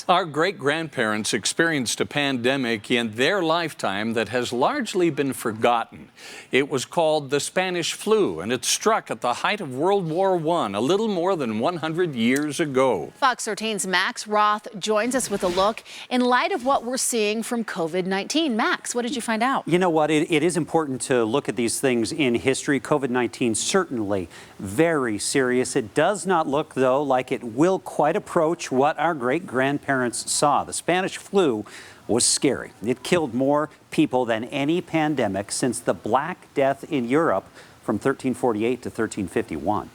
Our great-grandparents experienced a pandemic in their lifetime that has largely been forgotten. It was called the Spanish flu, and it struck at the height of World War I, a little more than 100 years ago. Fox 13's Max Roth joins us with a look in light of what we're seeing from COVID-19. Max, what did you find out? You know what? It is important to look at these things in history. COVID-19 certainly very serious. It does not look, though, like it will quite approach what our great-grandparents saw. The Spanish flu was scary. It killed more people than any pandemic since the Black Death in Europe from 1348 to 1351.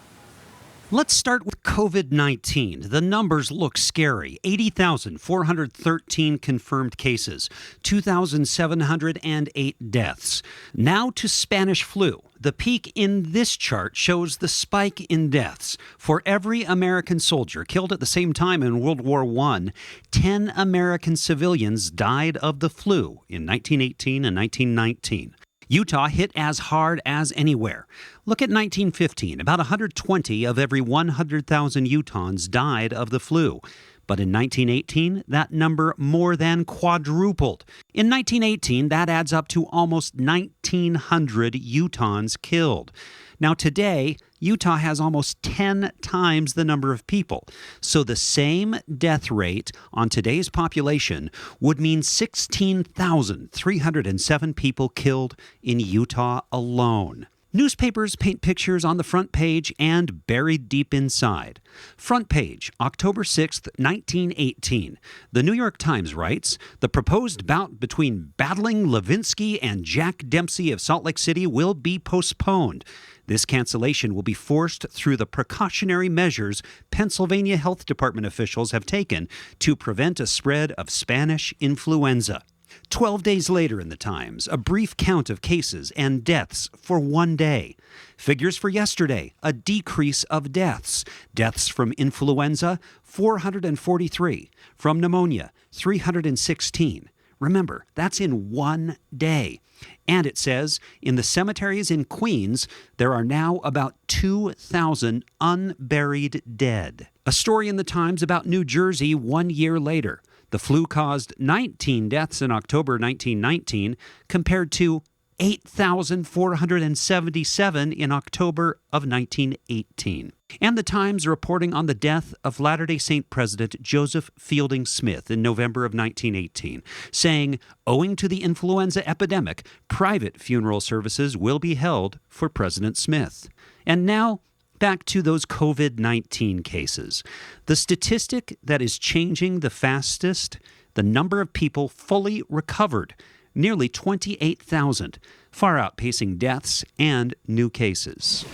Let's start with COVID-19. The numbers look scary. 80,413 confirmed cases, 2,708 deaths. Now to Spanish flu. The peak in this chart shows the spike in deaths. For every American soldier killed at the same time in World War I, 10 American civilians died of the flu in 1918 and 1919. Utah hit as hard as anywhere. Look at 1915. About 120 of every 100,000 Utahns died of the flu. But in 1918, that number more than quadrupled. In 1918, that adds up to almost 1,900 Utahns killed. Now today, Utah has almost 10 times the number of people. So the same death rate on today's population would mean 16,307 people killed in Utah alone. Newspapers paint pictures on the front page and buried deep inside. Front page, October 6, 1918. The New York Times writes, the proposed bout between battling Levinsky and Jack Dempsey of Salt Lake City will be postponed. This cancellation will be forced through the precautionary measures Pennsylvania Health Department officials have taken to prevent a spread of Spanish influenza. 12 days later in the Times, a brief count of cases and deaths for one day. Figures for yesterday, a decrease of deaths. Deaths from influenza, 443. From pneumonia, 316. Remember, that's in one day. And it says, in the cemeteries in Queens, there are now about 2,000 unburied dead. A story in the Times about New Jersey 1 year later. The flu caused 19 deaths in October 1919 compared to 8,477 in October of 1918. And the Times reporting on the death of Latter-day Saint President Joseph Fielding Smith in November of 1918, saying, owing to the influenza epidemic, private funeral services will be held for President Smith. And now, back to those COVID-19 cases. The statistic that is changing the fastest, the number of people fully recovered, nearly 28,000, far outpacing deaths and new cases.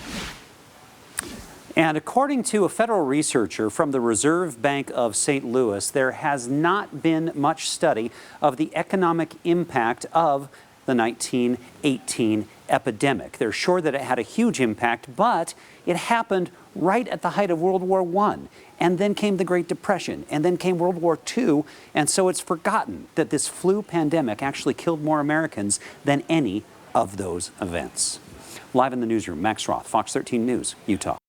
And according to a federal researcher from the Reserve Bank of St. Louis, there has not been much study of the economic impact of the 1918 epidemic. They're sure that it had a huge impact, but it happened right at the height of World War I. And then came the Great Depression, and then came World War II, and so it's forgotten that this flu pandemic actually killed more Americans than any of those events. Live in the newsroom, Max Roth, Fox 13 News, Utah.